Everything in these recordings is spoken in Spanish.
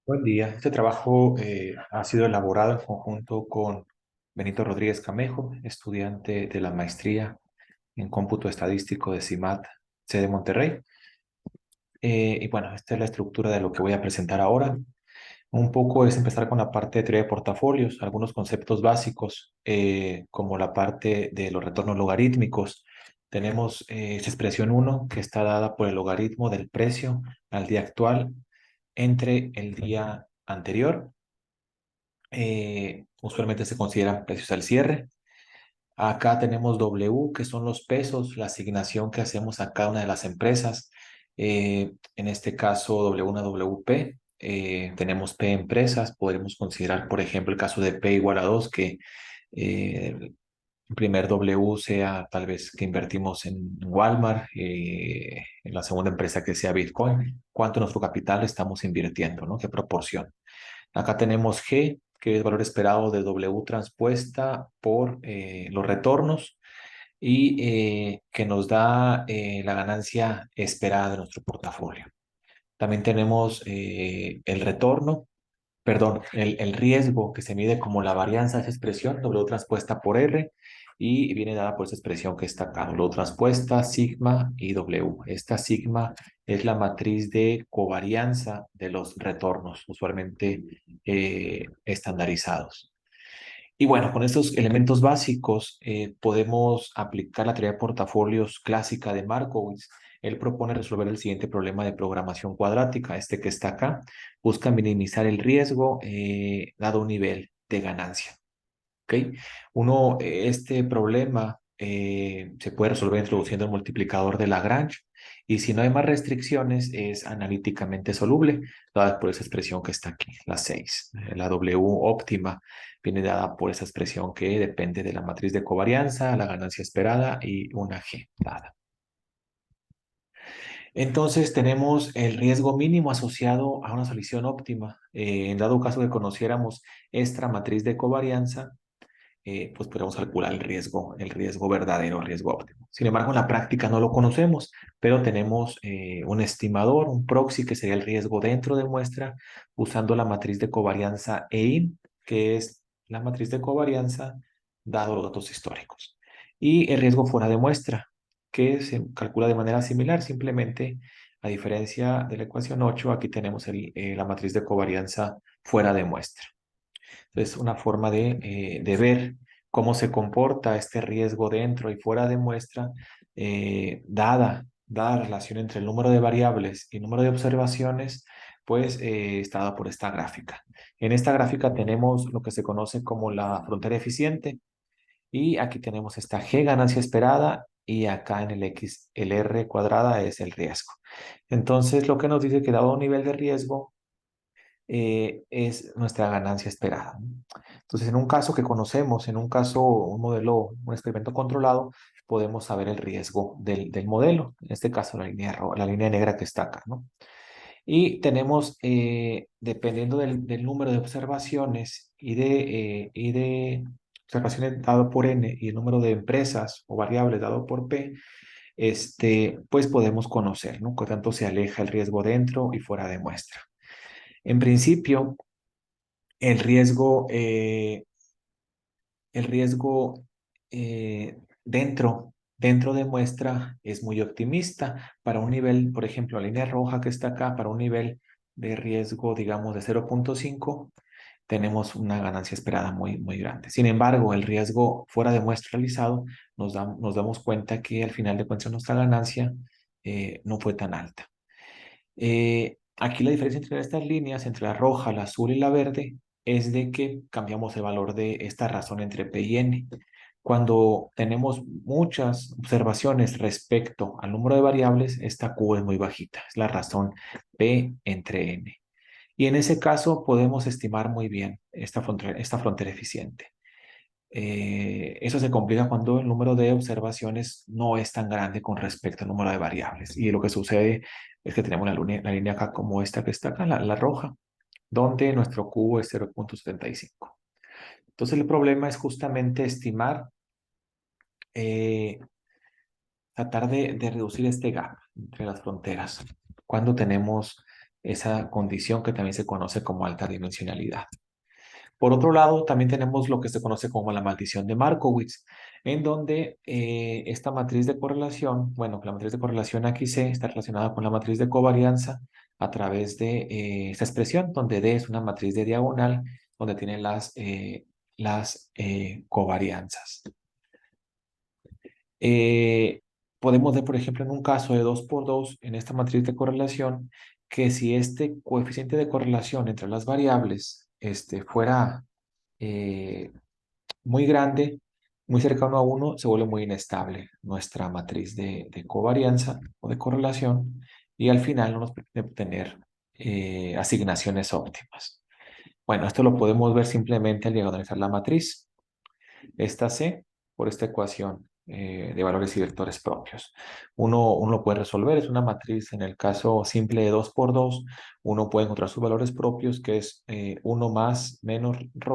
Buen día. Este trabajo ha sido elaborado en conjunto con Benito Rodríguez Camejo, estudiante de la maestría en cómputo estadístico de CIMAT, sede Monterrey. Y bueno, esta es la estructura de lo que voy a presentar ahora. Un poco es empezar con la parte de teoría de portafolios, algunos conceptos básicos, como la parte de los retornos logarítmicos. Tenemos esta expresión uno que está dada por el logaritmo del precio al día actual entre el día anterior. Usualmente se consideran precios al cierre. Acá tenemos W, que son los pesos, la asignación que hacemos a cada una de las empresas. En este caso, W1 WP. Tenemos P empresas. Podremos considerar, por ejemplo, el caso de P igual a 2, que el primer W sea tal vez que invertimos en Walmart, en la segunda empresa que sea Bitcoin. ¿Cuánto de nuestro capital estamos invirtiendo, ¿no? ¿Qué proporción? Acá tenemos G, que es valor esperado de W transpuesta por los retornos y que nos da la ganancia esperada de nuestro portafolio. También tenemos el retorno, perdón, el riesgo que se mide como la varianza de esa expresión, W transpuesta por R, y viene dada por esa expresión que está acá, W transpuesta, sigma y W. Esta sigma es la matriz de covarianza de los retornos, usualmente estandarizados. Y bueno, con estos elementos básicos podemos aplicar la teoría de portafolios clásica de Markowitz. Él propone resolver el siguiente problema de programación cuadrática, este que está acá. Busca minimizar el riesgo dado un nivel de ganancia. ¿Ok? Este problema se puede resolver introduciendo el multiplicador de Lagrange y si no hay más restricciones es analíticamente soluble, dada por esa expresión que está aquí, la 6. La W óptima viene dada por esa expresión que depende de la matriz de covarianza, la ganancia esperada y una G dada. Entonces tenemos el riesgo mínimo asociado a una solución óptima. En dado caso que conociéramos esta matriz de covarianza, pues podemos calcular el riesgo verdadero, el riesgo óptimo. Sin embargo, en la práctica no lo conocemos, pero tenemos un estimador, un proxy, que sería el riesgo dentro de muestra, usando la matriz de covarianza EIN, que es la matriz de covarianza dado los datos históricos. Y el riesgo fuera de muestra, que se calcula de manera similar, simplemente a diferencia de la ecuación 8, aquí tenemos la matriz de covarianza fuera de muestra. Entonces, una forma de ver cómo se comporta este riesgo dentro y fuera de muestra, dada la relación entre el número de variables y el número de observaciones, pues está dada por esta gráfica. En esta gráfica tenemos lo que se conoce como la frontera eficiente y aquí tenemos esta G ganancia esperada y acá en el X, el R cuadrada es el riesgo. Entonces, lo que nos dice que dado un nivel de riesgo, es nuestra ganancia esperada, ¿no? Entonces, en un caso que conocemos, en un caso, un modelo, un experimento controlado, podemos saber el riesgo del modelo, en este caso la línea negra que está acá, ¿no? Y tenemos, dependiendo del número de observaciones y de observaciones dado por N y el número de empresas o variables dado por P, pues podemos conocer, ¿no? Cuánto tanto se aleja el riesgo dentro y fuera de muestra. En principio, el riesgo, eh, el riesgo dentro de muestra es muy optimista. Para un nivel, por ejemplo, la línea roja que está acá, para un nivel de riesgo, digamos, de 0,5, tenemos una ganancia esperada muy, muy grande. Sin embargo, el riesgo fuera de muestra realizado, nos damos cuenta que al final de cuentas nuestra ganancia no fue tan alta. Aquí la diferencia entre estas líneas, entre la roja, la azul y la verde, es de que cambiamos el valor de esta razón entre P y N. Cuando tenemos muchas observaciones respecto al número de variables, esta Q es muy bajita, es la razón P entre N. Y en ese caso podemos estimar muy bien esta frontera eficiente. Eso se complica cuando el número de observaciones no es tan grande con respecto al número de variables. Y lo que sucede es que tenemos la línea acá como esta que está acá, la roja, donde nuestro Q es 0,75. Entonces el problema es justamente estimar, eh, tratar de reducir este gap entre las fronteras. Cuando tenemos esa condición que también se conoce como alta dimensionalidad. Por otro lado, también tenemos lo que se conoce como la maldición de Markowitz, en donde esta matriz de correlación, bueno, la matriz de correlación aquí C está relacionada con la matriz de covarianza a través de esta expresión, donde D es una matriz de diagonal, donde tiene las covarianzas. Eh, Podemos ver, por ejemplo, en un caso de 2 por 2 en esta matriz de correlación, que si este coeficiente de correlación entre las variables fuera eh, muy grande, muy cercano a 1, se vuelve muy inestable nuestra matriz de covarianza o de correlación y al final no nos permite obtener asignaciones óptimas. Bueno, esto lo podemos ver simplemente al diagonalizar la matriz. Esta C por esta ecuación de valores y vectores propios. Uno lo puede resolver, es una matriz en el caso simple de 2 por 2. Uno puede encontrar sus valores propios, que es 1 más menos ρ,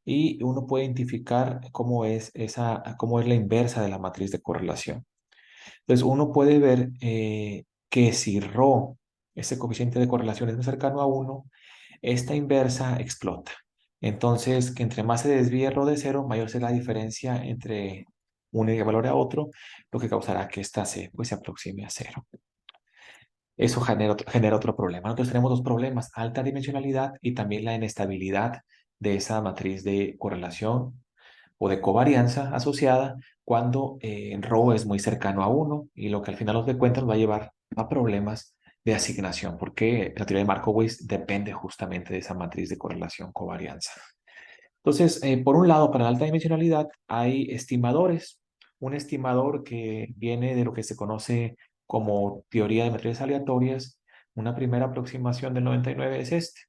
y uno puede identificar cómo es la inversa de la matriz de correlación. Entonces, uno puede ver que si ρ, ese coeficiente de correlación es más cercano a 1, esta inversa explota. Entonces, que entre más se desvíe ρ de cero, mayor será la diferencia entre un valor a otro, lo que causará que esta C pues, se aproxime a cero. Eso genera otro problema. Nosotros tenemos dos problemas, alta dimensionalidad y también la inestabilidad de esa matriz de correlación o de covarianza asociada cuando ρ es muy cercano a 1 y lo que al final nos de cuentas va a llevar a problemas de asignación, porque la teoría de Markowitz depende justamente de esa matriz de correlación covarianza. Entonces, por un lado, para la alta dimensionalidad hay estimadores. Un estimador que viene de lo que se conoce como teoría de matrices aleatorias. Una primera aproximación del 99 es este.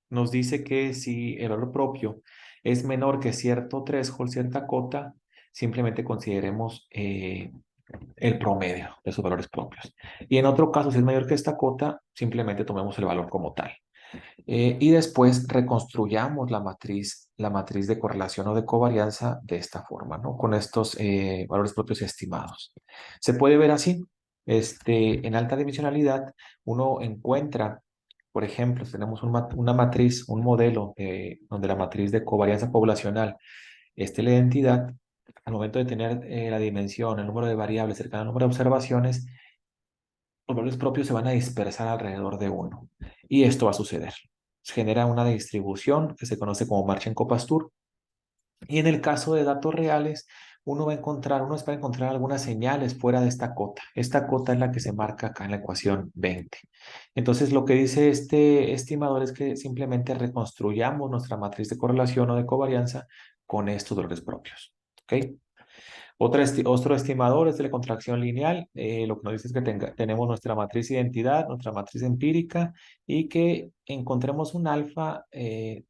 Nos dice que si el valor propio es menor que cierto threshold, cierta cota, simplemente consideremos el promedio de sus valores propios. Y en otro caso, si es mayor que esta cota, simplemente tomemos el valor como tal. Y después reconstruyamos la matriz de correlación o de covarianza de esta forma, ¿no? Con estos valores propios estimados. Se puede ver así. En alta dimensionalidad, uno encuentra, por ejemplo, si tenemos una matriz, un modelo donde la matriz de covarianza poblacional es la identidad, al momento de tener la dimensión, el número de variables cercano al número de observaciones, los valores propios se van a dispersar alrededor de uno. Y esto va a suceder. Se genera una distribución que se conoce como Marchenkov-Pastur. Y en el caso de datos reales, uno espera encontrar algunas señales fuera de esta cota. Esta cota es la que se marca acá en la ecuación 20. Entonces, lo que dice este estimador es que simplemente reconstruyamos nuestra matriz de correlación o de covarianza con estos valores propios. ¿Ok? Otro estimador es de la contracción lineal. Lo que nos dice es que tenemos nuestra matriz identidad, nuestra matriz empírica y que encontremos un alfa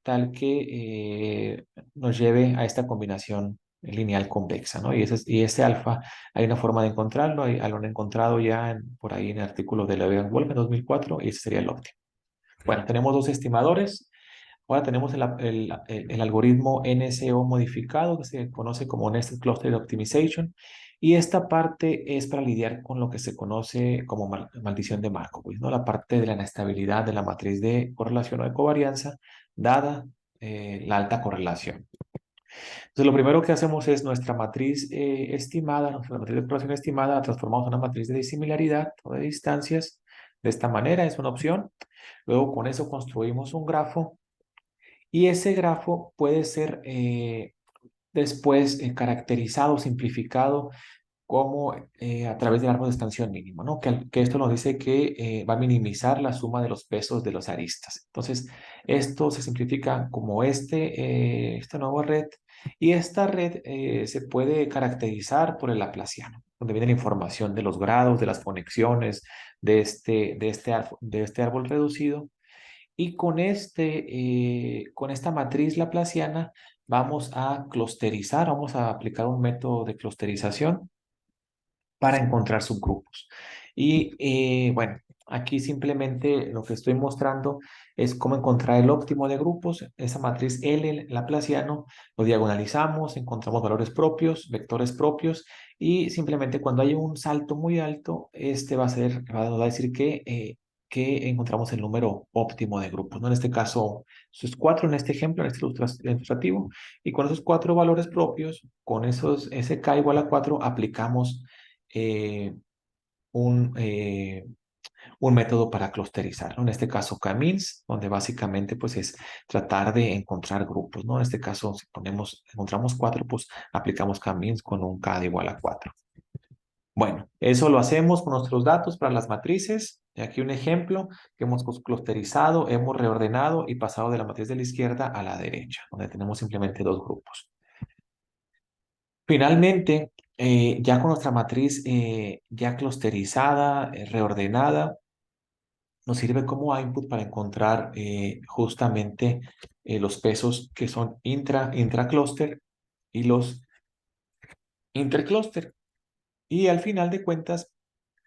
tal que nos lleve a esta combinación lineal convexa, ¿no? Y ese alfa hay una forma de encontrarlo, lo han encontrado ya por ahí en el artículo de Levengold en 2004 y ese sería el óptimo. Bueno, tenemos dos estimadores. Ahora tenemos el algoritmo NCO modificado, que se conoce como Nested Cluster Optimization, y esta parte es para lidiar con lo que se conoce como maldición de Markowitz, ¿no? La parte de la inestabilidad de la matriz de correlación o de covarianza, dada la alta correlación. Entonces, lo primero que hacemos es nuestra matriz estimada, nuestra matriz de correlación estimada, la transformamos en una matriz de disimilaridad o de distancias. De esta manera es una opción. Luego, con eso construimos un grafo y ese grafo puede ser después caracterizado, simplificado como a través del árbol de expansión mínimo, ¿no? Que esto nos dice que va a minimizar la suma de los pesos de los aristas. Entonces, esto se simplifica como esta nueva red y esta red se puede caracterizar por el laplaciano, donde viene la información de los grados, de las conexiones de este árbol reducido y con esta matriz laplaciana vamos a clusterizar, vamos a aplicar un método de clusterización para encontrar subgrupos. Y bueno, aquí simplemente lo que estoy mostrando es cómo encontrar el óptimo de grupos. Esa matriz L laplaciano lo diagonalizamos, encontramos valores propios, vectores propios y simplemente cuando hay un salto muy alto, este va a decir que que encontramos el número óptimo de grupos, ¿no? En este caso, esos cuatro en este ejemplo, en este ilustrativo, y con esos cuatro valores propios, con ese k igual a 4, aplicamos eh, un, eh, un método para clusterizar, ¿no? En este caso, k-means, donde básicamente pues es tratar de encontrar grupos, ¿no? En este caso, si encontramos cuatro, pues aplicamos k-means con un k de igual a 4. Bueno, eso lo hacemos con nuestros datos para las matrices. Y aquí un ejemplo que hemos clusterizado, hemos reordenado y pasado de la matriz de la izquierda a la derecha, donde tenemos simplemente dos grupos. Finalmente, ya con nuestra matriz ya clusterizada, reordenada, nos sirve como input para encontrar justamente los pesos que son intracluster y los intercluster. Y al final de cuentas,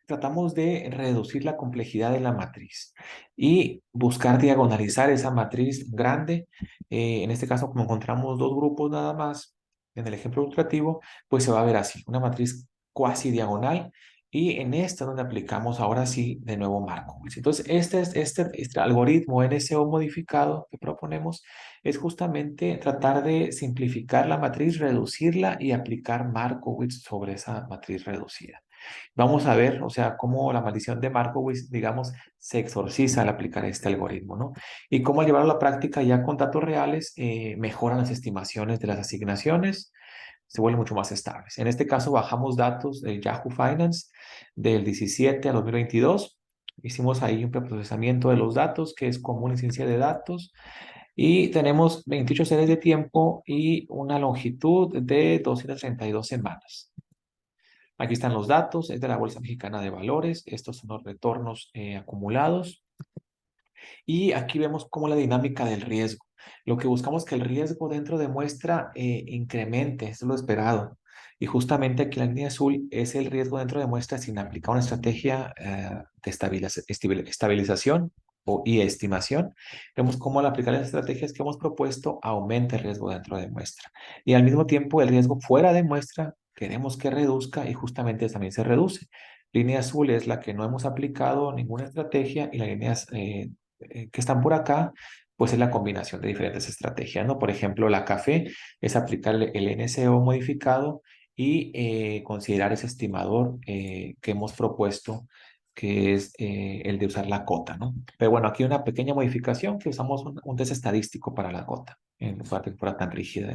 tratamos de reducir la complejidad de la matriz y buscar diagonalizar esa matriz grande. En este caso, como encontramos dos grupos nada más, en el ejemplo ilustrativo, pues se va a ver así, una matriz cuasi diagonal. Y en esta donde aplicamos ahora sí de nuevo Markowitz. Entonces, este algoritmo NSO modificado que proponemos es justamente tratar de simplificar la matriz, reducirla y aplicar Markowitz sobre esa matriz reducida. Vamos a ver, o sea, cómo la maldición de Markowitz, digamos, se exorciza al aplicar este algoritmo, ¿no? Y cómo al llevarlo a la práctica ya con datos reales, mejoran las estimaciones de las asignaciones, se vuelven mucho más estables. En este caso, bajamos datos del Yahoo Finance del 17 a 2022. Hicimos ahí un preprocesamiento de los datos, que es común en ciencia de datos. Y tenemos 28 series de tiempo y una longitud de 232 semanas. Aquí están los datos, es de la Bolsa Mexicana de Valores, estos son los retornos acumulados y aquí vemos cómo la dinámica del riesgo. Lo que buscamos es que el riesgo dentro de muestra incremente, es lo esperado. Y justamente aquí la línea azul es el riesgo dentro de muestra sin aplicar una estrategia de estabilización y estimación. Vemos cómo al aplicar las estrategias que hemos propuesto aumenta el riesgo dentro de muestra. Y al mismo tiempo el riesgo fuera de muestra queremos que reduzca y justamente también se reduce. Línea azul es la que no hemos aplicado ninguna estrategia y las líneas que están por acá, pues es la combinación de diferentes estrategias, ¿no? Por ejemplo, la café es aplicar el NSO modificado y considerar ese estimador que hemos propuesto, que es el de usar la cota, ¿no? Pero bueno, aquí una pequeña modificación que usamos un test estadístico para la cota, en lugar de que fuera tan rígida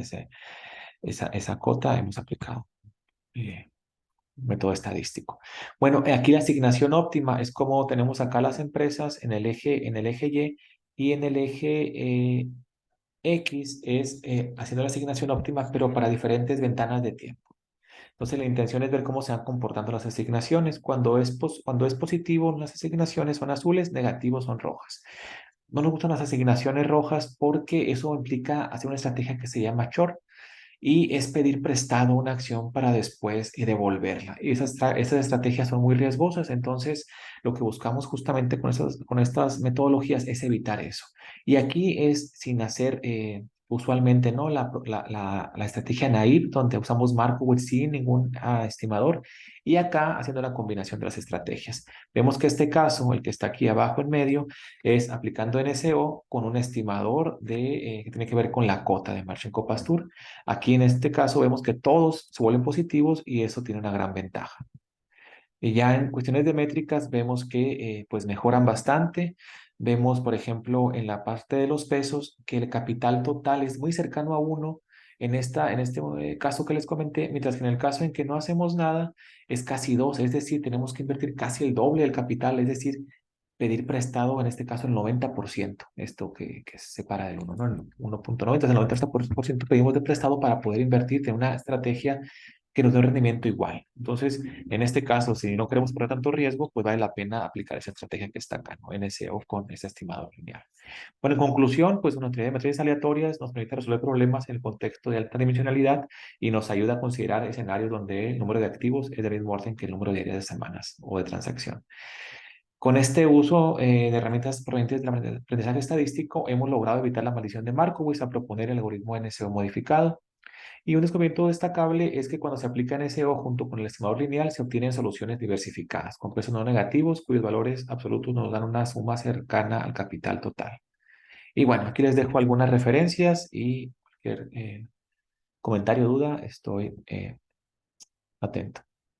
esa cota, hemos aplicado. Método estadístico. Bueno, aquí la asignación óptima es como tenemos acá las empresas en el eje y en el eje X es haciendo la asignación óptima, pero para diferentes ventanas de tiempo. Entonces, la intención es ver cómo se van comportando las asignaciones. Cuando es positivo, las asignaciones son azules, negativos son rojas. No nos gustan las asignaciones rojas porque eso implica hacer una estrategia que se llama short y es pedir prestado una acción para después devolverla. Y esas estrategias son muy riesgosas, entonces lo que buscamos justamente con estas metodologías es evitar eso. Y aquí es sin hacer usualmente ¿no? la estrategia naive, donde usamos Markowitz sin ningún estimador, y acá haciendo la combinación de las estrategias. Vemos que este caso, el que está aquí abajo en medio, es aplicando NSO con un estimador que tiene que ver con la cota de Marchenkov-Pastur. Aquí en este caso vemos que todos se vuelven positivos y eso tiene una gran ventaja. Y ya en cuestiones de métricas vemos que pues mejoran bastante. Vemos, por ejemplo, en la parte de los pesos que el capital total es muy cercano a uno en este caso que les comenté, mientras que en el caso en que no hacemos nada es casi dos, es decir, tenemos que invertir casi el doble del capital, es decir, pedir prestado, en este caso el 90%, esto que se separa del 1, ¿no? El 1.90, el 90% pedimos de prestado para poder invertir en una estrategia que nos dé un rendimiento igual. Entonces, en este caso, si no queremos correr tanto riesgo, pues vale la pena aplicar esa estrategia que está acá, ¿no? NSO con ese estimador lineal. Bueno, en conclusión, pues una teoría de matrices aleatorias nos permite resolver problemas en el contexto de alta dimensionalidad y nos ayuda a considerar escenarios donde el número de activos es del mismo orden que el número de días de semanas o de transacción. Con este uso de herramientas provenientes del aprendizaje estadístico, hemos logrado evitar la maldición de Markowitz a proponer el algoritmo NSO modificado. Y un descubrimiento destacable es que cuando se aplica NSO junto con el estimador lineal se obtienen soluciones diversificadas con pesos no negativos cuyos valores absolutos nos dan una suma cercana al capital total. Y bueno, aquí les dejo algunas referencias y cualquier comentario, duda, estoy atento.